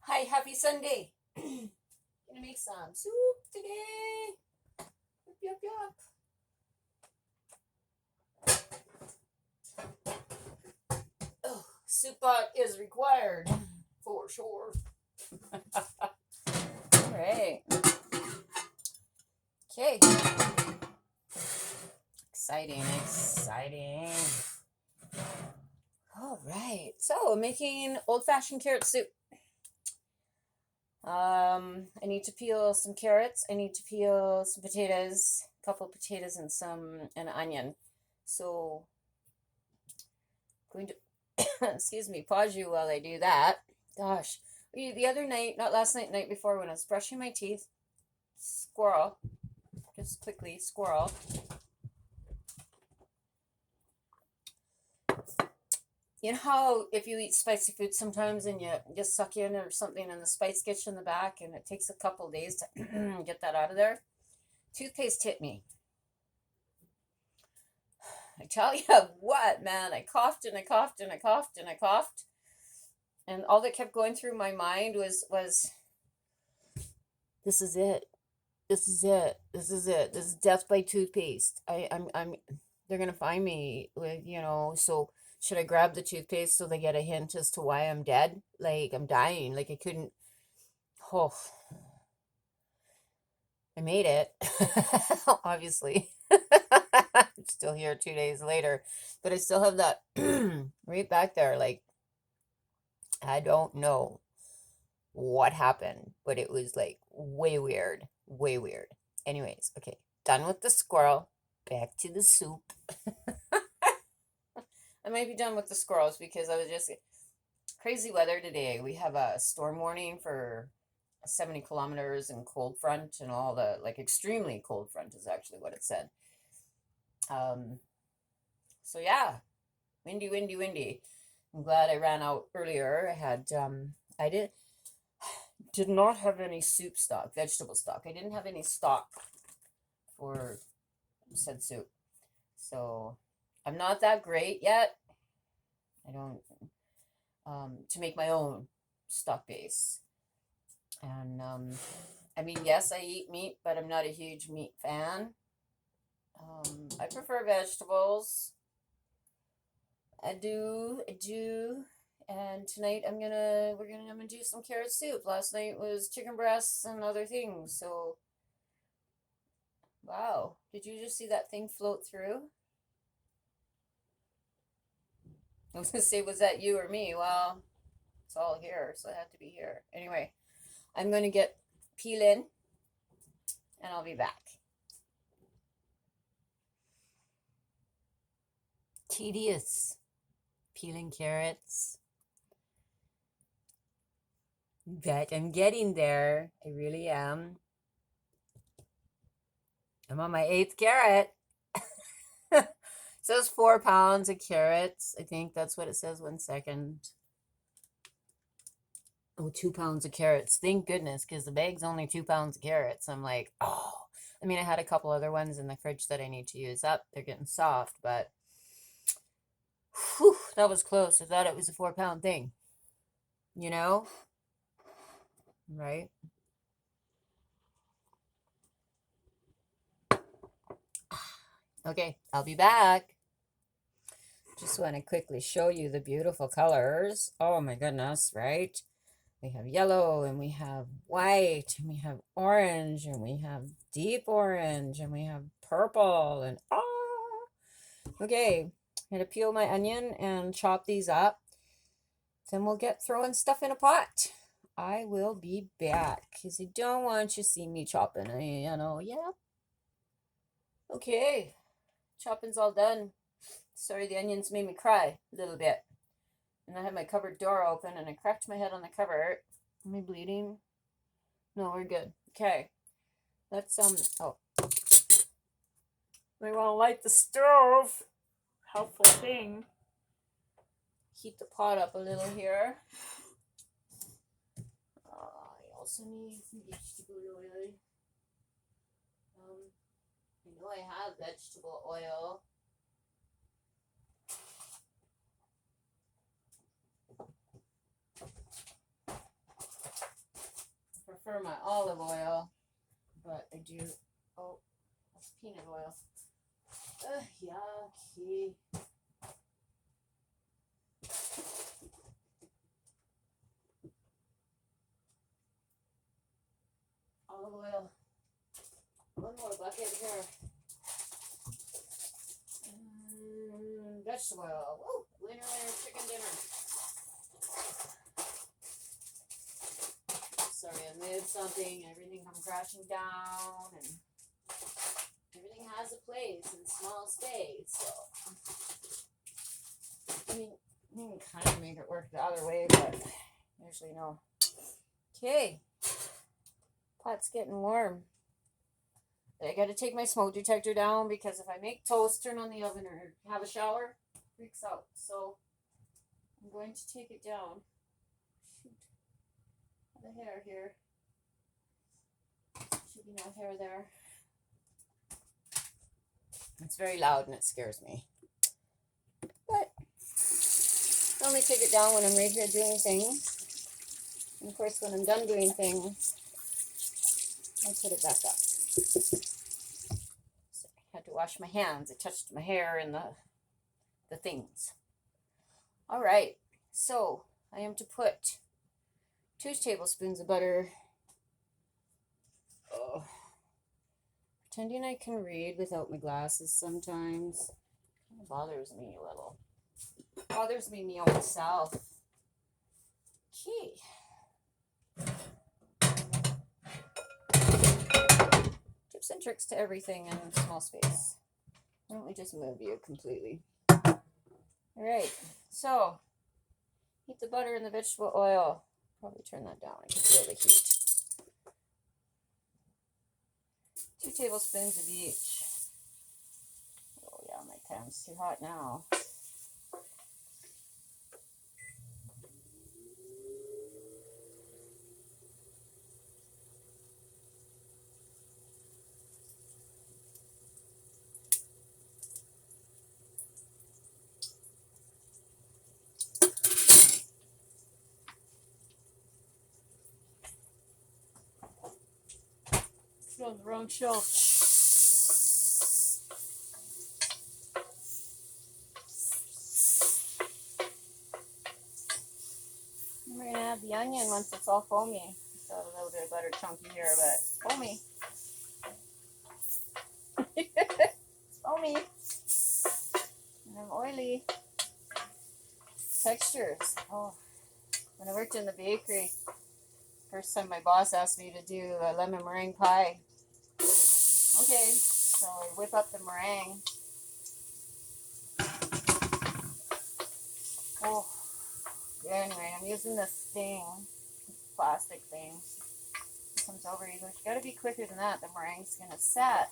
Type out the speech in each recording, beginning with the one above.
Hi, happy Sunday. Gonna make some soup today. Yup, yup, yup. Oh, soup pot is required for sure. All right. Okay. Exciting, exciting. All right. So, making old-fashioned carrot soup. I need to peel some carrots. I need to peel some potatoes, a couple of potatoes, and an onion. So, going to excuse me, pause you while I do that. Gosh, the other night, not last night, night before, when I was brushing my teeth, squirrel, just quickly, squirrel. You know how if you eat spicy food sometimes and you just suck in or something and the spice gets you in the back and it takes a couple of days to get that out of there? Toothpaste hit me. I tell you what, man, I coughed and I coughed and I coughed and I coughed. And all that kept going through my mind was this is it. This is it. This is it. This is death by toothpaste. I'm they're gonna find me with, so should I grab the toothpaste so they get a hint as to why I'm dead? Like I'm dying. Like I couldn't oh I made it. Obviously. I'm still here 2 days later. But I still have that right back there. Like I don't know what happened, but it was like way weird. Way weird. Anyways, okay. Done with the squirrel. Back to the soup. I might be done with the squirrels because I was just crazy weather today. We have a storm warning for 70 kilometers and cold front and all the like extremely cold front is actually what it said. Um, so yeah, windy, windy, windy. I'm glad I ran out earlier. I did not have any soup stock, vegetable stock. I didn't have any stock for said soup. So I'm not that great yet. I don't to make my own stock base. And I mean, yes, I eat meat, but I'm not a huge meat fan. I prefer vegetables. I do. And tonight I'm gonna do some carrot soup. Last night was chicken breasts and other things. So wow, did you just see that thing float through? I was gonna say, was that you or me? Well, it's all here, so I have to be here. Anyway, I'm gonna get peeling, and I'll be back. Tedious peeling carrots, but I'm getting there. I really am. I'm on my 8th carrot. It says 4 pounds of carrots. I think that's what it says. 1 second. Oh, 2 pounds of carrots. Thank goodness, because the bag's only 2 pounds of carrots. I'm like, oh. I mean, I had a couple other ones in the fridge that I need to use up. They're getting soft, but whew, that was close. I thought it was a 4 pound thing. You know? Right? Okay, I'll be back. Just want to quickly show you the beautiful colors. Oh my goodness, right? We have yellow and we have white and we have orange and we have deep orange and we have purple and okay, I'm gonna peel my onion and chop these up. Then we'll get throwing stuff in a pot. I will be back because I don't want you to see me chopping. Yeah. Okay, chopping's all done. Sorry, the onions made me cry a little bit. And I had my cupboard door open and I cracked my head on the cupboard. Am I bleeding? No, we're good. Okay. Let's oh. We want to light the stove. Helpful thing. Heat the pot up a little here. I also need vegetable oil. I know I have vegetable oil. prefer my olive oil, but I do. Oh, that's peanut oil. Yucky. Olive oil. One more bucket here. Vegetable oil. Woo! Winner, chicken dinner. Sorry, I moved something. Everything come crashing down, and everything has a place in small space. So, I mean, you can kind of make it work the other way, but usually no. Okay, pot's getting warm. I got to take my smoke detector down because if I make toast, turn on the oven, or have a shower, it freaks out. So I'm going to take it down. Shoot, the hair here. Should be no hair there. It's very loud and it scares me. But I only take it down when I'm right here doing things. And of course, when I'm done doing things, I put it back up. So I had to wash my hands. I touched my hair and the things. All right, so I am to put 2 tablespoons of butter. Oh, pretending I can read without my glasses sometimes kind of bothers me a little. Bothers me on myself. Okay. Tips and tricks to everything in a small space. Why don't we just move you completely? All right, so heat the butter and the vegetable oil. Probably turn that down. I can feel the heat. 2 tablespoons of each. Oh yeah, my pan's too hot now. On the wrong shelf. We're gonna add the onion once it's all foamy. So a little bit of butter chunky here, but foamy. It's foamy. And then oily. Textures. Oh, when I worked in the bakery, first time my boss asked me to do a lemon meringue pie. Okay, so I whip up the meringue. Oh, yeah, anyway, I'm using this thing, plastic thing. It comes over, he goes, you gotta be quicker than that, the meringue's gonna set.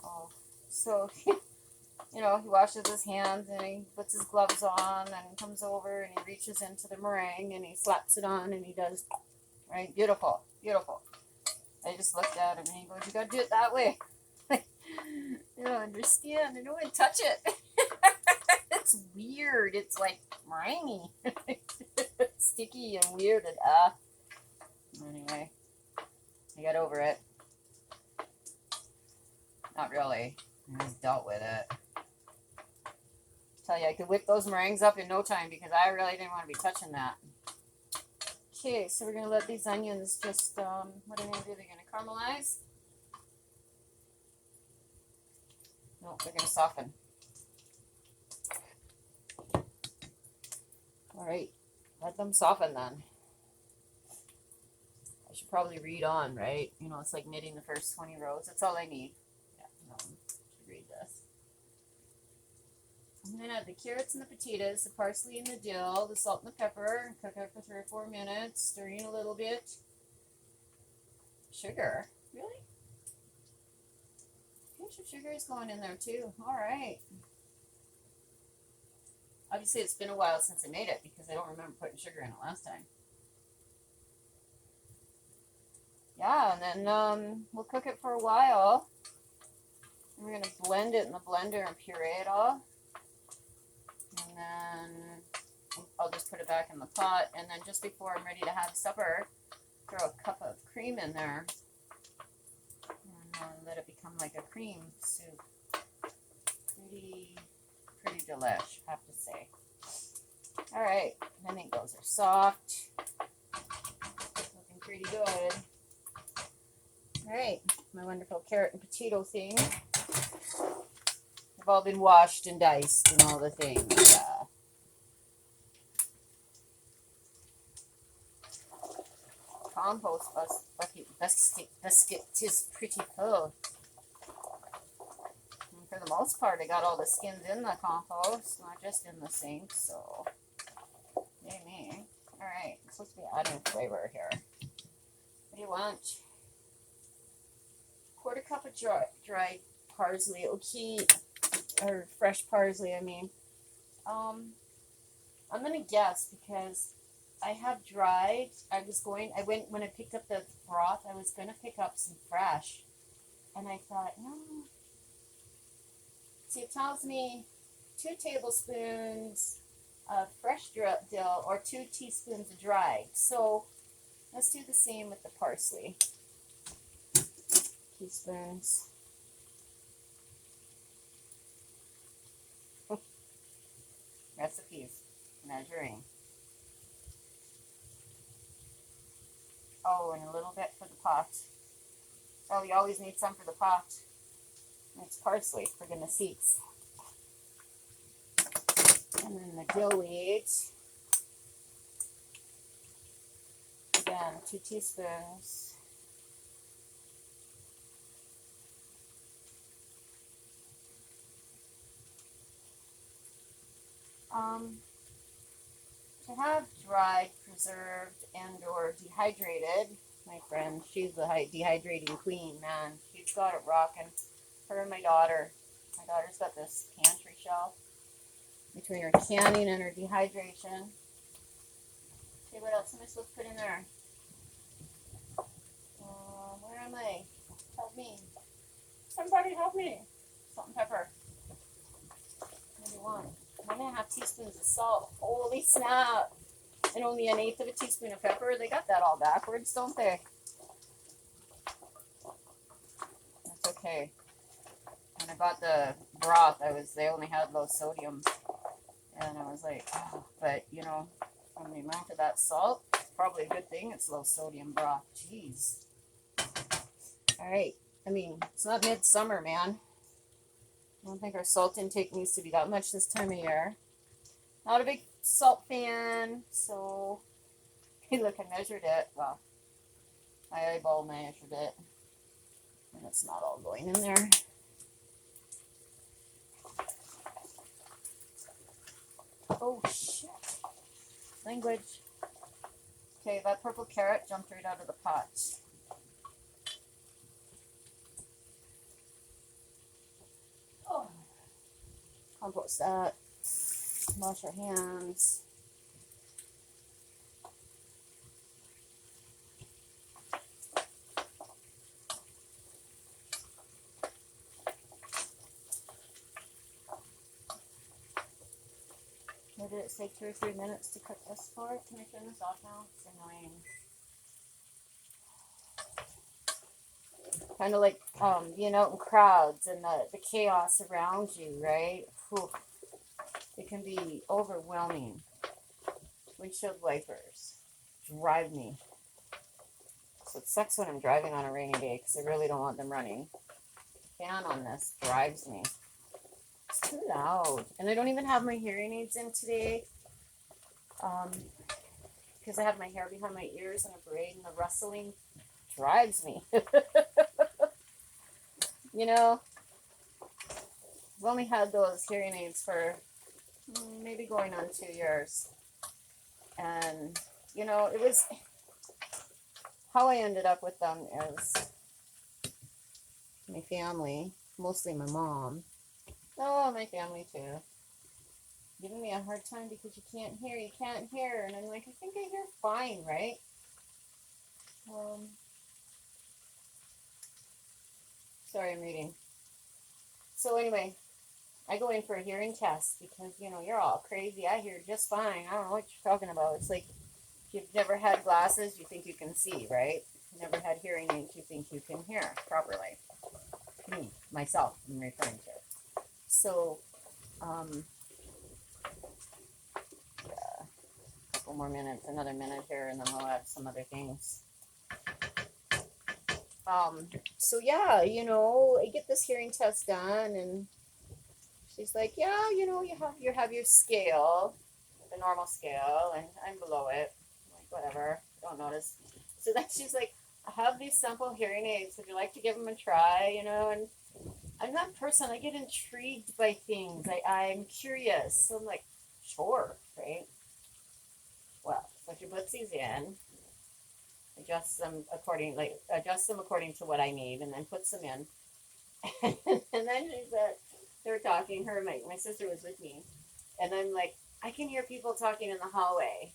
Oh, so, you know, he washes his hands and he puts his gloves on and he comes over and he reaches into the meringue and he slaps it on and he does, right, beautiful, beautiful. I just looked at him and he goes, you gotta do it that way. You don't understand. I don't want to touch it. It's weird. It's like meringue. Sticky and weird. And anyway, I got over it. Not really. I just dealt with it. Tell you, I could whip those meringues up in no time because I really didn't want to be touching that. Okay, so we're going to let these onions just, what are they going to do? They're going to caramelize? No, they're going to soften. All right, let them soften then. I should probably read on, right? You know, it's like knitting the first 20 rows. That's all I need. Yeah, no, I should read this. I'm going to add the carrots and the potatoes, the parsley and the dill, the salt and the pepper, and cook it for 3 or 4 minutes, stirring a little bit. Sugar? Really? Pinch of sugar is going in there too. All right. Obviously, it's been a while since I made it because I don't remember putting sugar in it last time. Yeah, and then we'll cook it for a while. And we're going to blend it in the blender and puree it all. And then I'll just put it back in the pot. And then just before I'm ready to have supper, throw a cup of cream in there and let it become like a cream soup. Pretty delish, I have to say. All right, I think those are soft. Looking pretty good. All right, my wonderful carrot and potato thing. They've all been washed and diced and all the things. Compost biscuit is pretty cool. And for the most part, I got all the skins in the compost, not just in the sink, so yay me. All right, I'm supposed to be adding flavor here. What do you want? Quarter cup of dried parsley, okay, or fresh parsley, I mean. I'm gonna guess because I have dried. When I picked up the broth, I was gonna pick up some fresh, and I thought, no. See, it tells me 2 tablespoons of fresh dill or 2 teaspoons of dried. So let's do the same with the parsley. Teaspoons. Recipes. Measuring. Oh, and a little bit for the pot. Oh, you always need some for the pot. It's parsley, for goodness sakes. And then the dill weed. Again, 2 teaspoons. To have dried, preserved, and or dehydrated, my friend, she's the dehydrating queen, man. She's got it rocking. Her and my daughter. My daughter's got this pantry shelf between her canning and her dehydration. Okay, what else am I supposed to put in there? Where am I? Help me. Somebody help me. Salt and pepper. What do you want? 1.5 teaspoons of salt. Holy snap. And only 1/8 of a teaspoon of pepper. They got that all backwards, don't they? That's okay. When I bought the broth, they only had low sodium. And I was like, oh, but you know, from the amount of that salt, probably a good thing it's low sodium broth. Jeez. All right. I mean, it's not midsummer, man. I don't think our salt intake needs to be that much this time of year. Not a big salt fan, so hey, look, I measured it. Well, my eyeball measured it, and it's not all going in there. Oh shit! Language. Okay, that purple carrot jumped right out of the pot. Oh. Compost that. Wash our hands. What did it say, 2 or 3 minutes to cook this for? Can I turn this off now? It's annoying. Kind of like being out in crowds and the chaos around you, right? Whew. It can be overwhelming. Windshield wipers drive me. So it sucks when I'm driving on a rainy day because I really don't want them running. Fan on this drives me. It's too loud. And I don't even have my hearing aids in today because I have my hair behind my ears in a braid and the rustling drives me. You know, I've only had those hearing aids for maybe going on 2 years. And, you know, it was how I ended up with them is my family, mostly my mom. Oh, my family too. Giving me a hard time because you can't hear. And I'm like, I think I hear fine, right? Sorry, I'm reading. So anyway, I go in for a hearing test because, you know, you're all crazy. I hear just fine. I don't know what you're talking about. It's like You've never had glasses, you think you can see, right? Never had hearing aids, you think you can hear properly. Me, myself, I'm referring to. So, yeah, a couple more minutes, another minute here, and then we'll add some other things. So yeah, I get this hearing test done, and she's like, yeah, you have your scale, the normal scale, and I'm below it. I'm like, whatever, don't notice. So then she's like, I have these sample hearing aids. Would you like to give them a try? And I'm that person. I get intrigued by things. I'm curious. So I'm like, sure, right? Well, so she puts these in, adjusts them according to what I need, and then puts them in. And then she said, they were talking. My sister was with me, and I'm like, I can hear people talking in the hallway.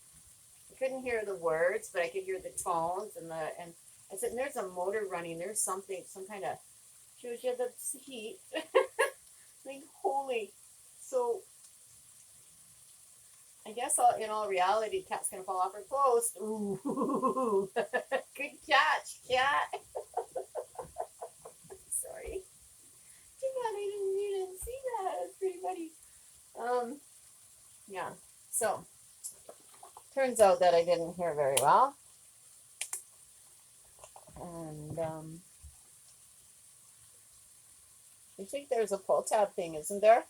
I couldn't hear the words, but I could hear the tones and I said, there's a motor running. There's something, some kind of. She was just the heat. Like, holy. So I guess in all reality, the cat's gonna fall off her post. Ooh, good catch, cat. Sorry. You didn't see that. It's pretty funny. Yeah. So turns out that I didn't hear very well, and I think there's a pull tab thing, isn't there?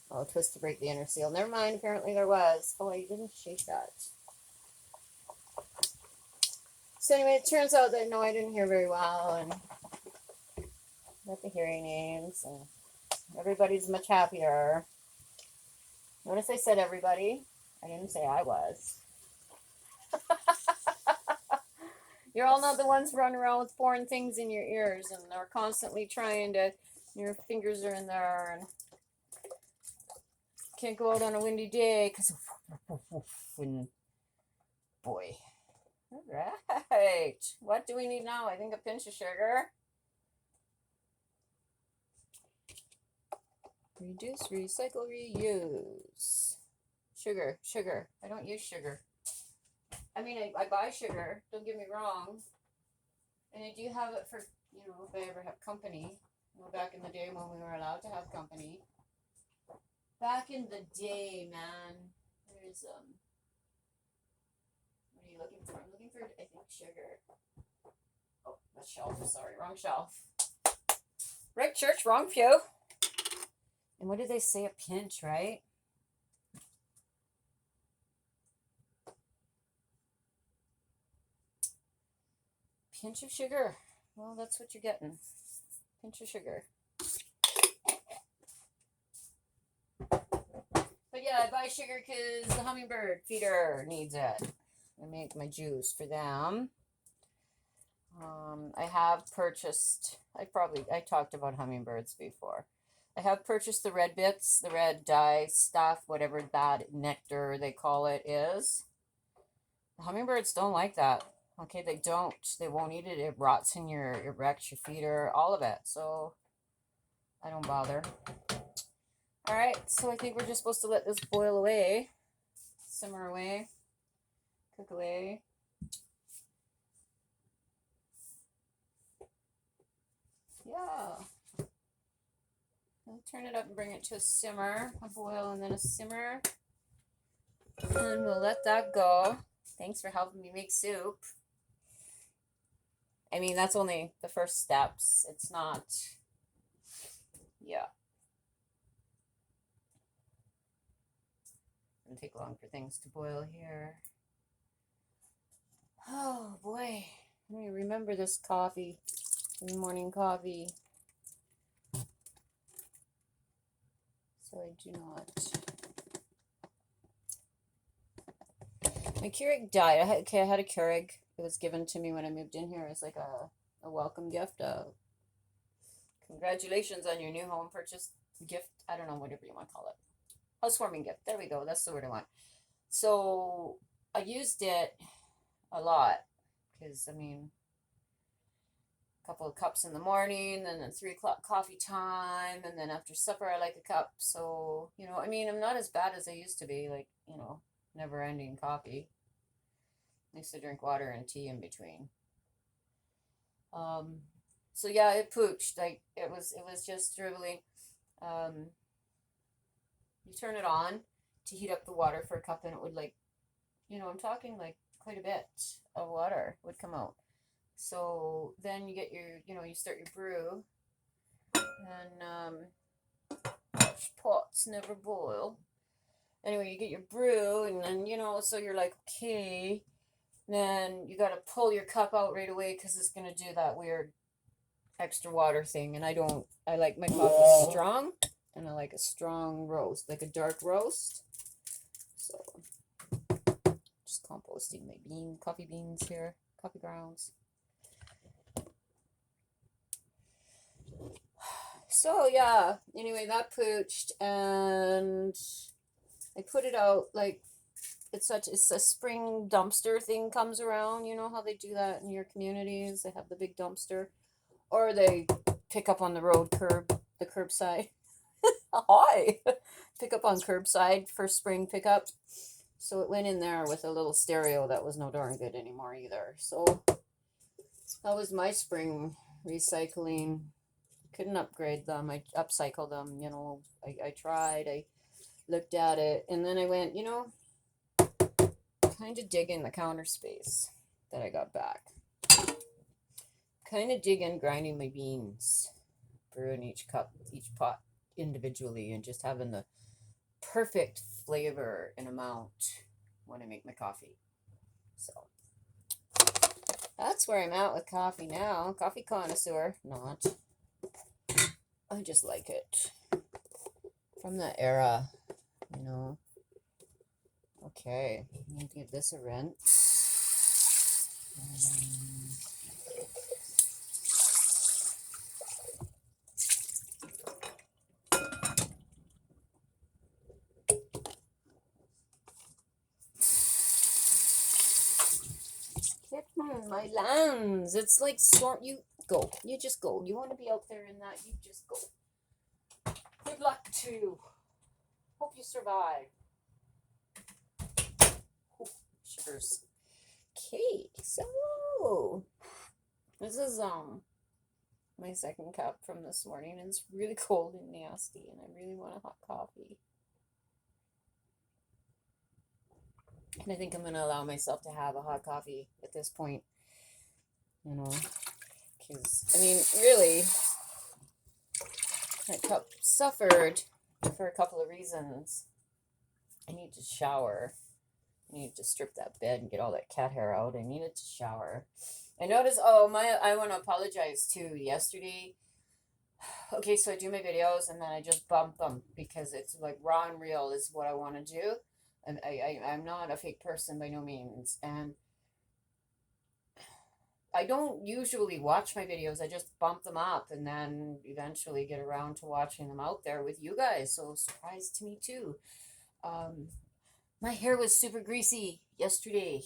Oh, twist to break the inner seal. Never mind. Apparently there was. Oh, I didn't shake that. So anyway, it turns out that no, I didn't hear very well, and got the hearing aids, and everybody's much happier. Notice I said everybody. I didn't say I was. You're all not the ones running around with foreign things in your ears, and they're constantly trying to. Your fingers are in there, and can't go out on a windy day because. And boy. All right. What do we need now? I think a pinch of sugar. Reduce, recycle, reuse. Sugar. I don't use sugar. I mean, I buy sugar. Don't get me wrong. And I do have it for, if I ever have company. Back in the day when we were allowed to have company. Back in the day, man. There's, what are you looking for? I'm looking for, I think, sugar. Oh, that shelf. Sorry, wrong shelf. Right, church, wrong pew. And what did they say? A pinch, right? Pinch of sugar. Well, that's what you're getting. Pinch of sugar. But yeah, I buy sugar because the hummingbird feeder needs it. I make my juice for them. I have purchased, I talked about hummingbirds before. I have purchased the red bits, the red dye stuff, whatever that nectar they call it is. The hummingbirds don't like that. Okay, they don't. They won't eat it. It rots in it wrecks your feeder, all of it. So I don't bother. All right, so I think we're just supposed to let this boil away, simmer away, cook away. Yeah. I'll turn it up and bring it to a simmer, a boil and then a simmer. And we'll let that go. Thanks for helping me make soup. I mean, that's only the first steps. It's not, yeah. It'll take long for things to boil here. Oh boy, let me remember this coffee, the morning coffee. So I do not. My Keurig died. I had a Keurig. It was given to me when I moved in here as like a welcome gift. Congratulations on your new home purchase gift. I don't know, whatever you want to call it. Housewarming gift. There we go. That's the word I want. So I used it a lot because, I mean, couple of cups in the morning, and then 3 o'clock coffee time, and then after supper I like a cup. So, I mean, I'm not as bad as I used to be, like, never ending coffee. I used to drink water and tea in between. So yeah, it pooched. Like it was just dribbling. Um, you turn it on to heat up the water for a cup, and it would like, I'm talking like quite a bit of water would come out. So then you get your, you start your brew, and pots never boil. Anyway, you get your brew, and then so you're like, okay. Then you gotta pull your cup out right away because it's gonna do that weird extra water thing. And I like my coffee strong, and I like a strong roast, like a dark roast. So just composting my coffee beans here, coffee grounds. So yeah, anyway, that pooched, and I put it out like it's a spring dumpster thing comes around. You know how they do that in your communities? They have the big dumpster, or they pick up on the the curbside. Hi, pick up on curbside for spring pickup. So it went in there with a little stereo that was no darn good anymore either. So that was my spring recycling. Couldn't upgrade them. I upcycled them. I tried. I looked at it, and then I went, kind of dig in the counter space that I got back. Kind of dig in grinding my beans, brewing each pot individually, and just having the perfect flavor and amount when I make my coffee. So that's where I'm at with coffee now. Coffee connoisseur, not. I just like it. From that era, Okay, I need to give this a rinse. My lands. It's like storm. You go. You just go. You want to be out there in that? You just go. Good luck to you. Hope you survive. Sugars. Okay, so this is my second cup from this morning, and it's really cold and nasty, and I really want a hot coffee. And I think I'm gonna allow myself to have a hot coffee at this point. Because I mean, really, my cup suffered for a couple of reasons. I need to shower. I needed to strip that bed and get all that cat hair out. I needed to shower. I noticed, I want to apologize too. Yesterday, okay, so I do my videos, and then I just bump them because it's like raw and real is what I want to do. And I'm not a fake person by no means. And I don't usually watch my videos. I just bump them up and then eventually get around to watching them out there with you guys. So surprise to me too. My hair was super greasy yesterday.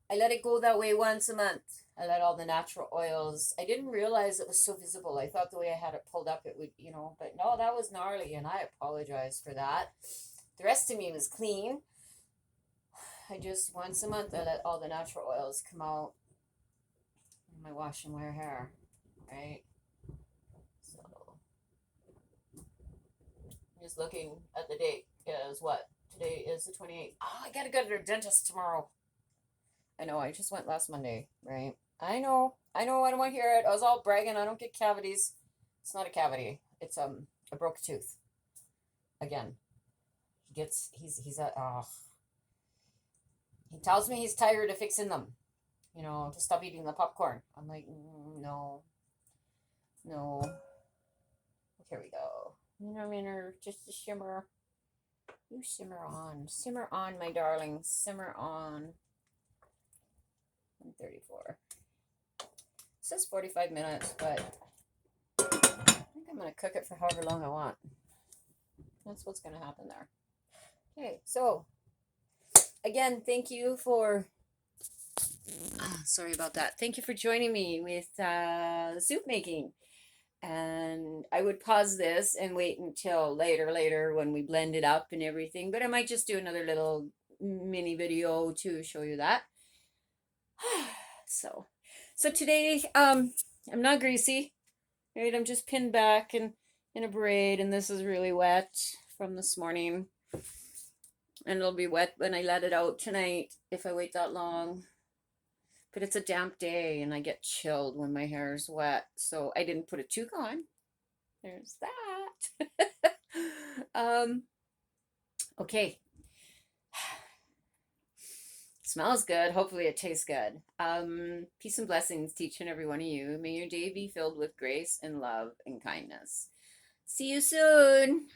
I let it go that way once a month. I let all the natural oils. I didn't realize it was so visible. I thought the way I had it pulled up, it would, but no, that was gnarly, and I apologize for that. The rest of me was clean. I just, once a month, I let all the natural oils come out in my wash and wear hair, right? So, I'm just looking at the date. Is what? Today is the 28th. Oh, I gotta go to the dentist tomorrow. I know, I just went last Monday, right? I know, I don't want to hear it. I was all bragging, I don't get cavities. It's not a cavity. It's a broke tooth. Again. He's at, he tells me he's tired of fixing them, to stop eating the popcorn. I'm like, no. Here we go. Or just a shimmer. You simmer on, my darling, simmer on. 134. It says 45 minutes, but I think I'm going to cook it for however long I want. That's what's going to happen there. Okay, so again, thank you for Sorry about that. Thank you for joining me with soup making. And I would pause this and wait until later when we blend it up and everything. But I might just do another little mini video to show you that. So, so today, I'm not greasy, right? I'm just pinned back and in a braid, and this is really wet from this morning. And it'll be wet when I let it out tonight if I wait that long. But it's a damp day and I get chilled when my hair is wet. So I didn't put a toque on. There's that. Okay. Smells good. Hopefully it tastes good. Peace and blessings to each and every one of you. May your day be filled with grace and love and kindness. See you soon.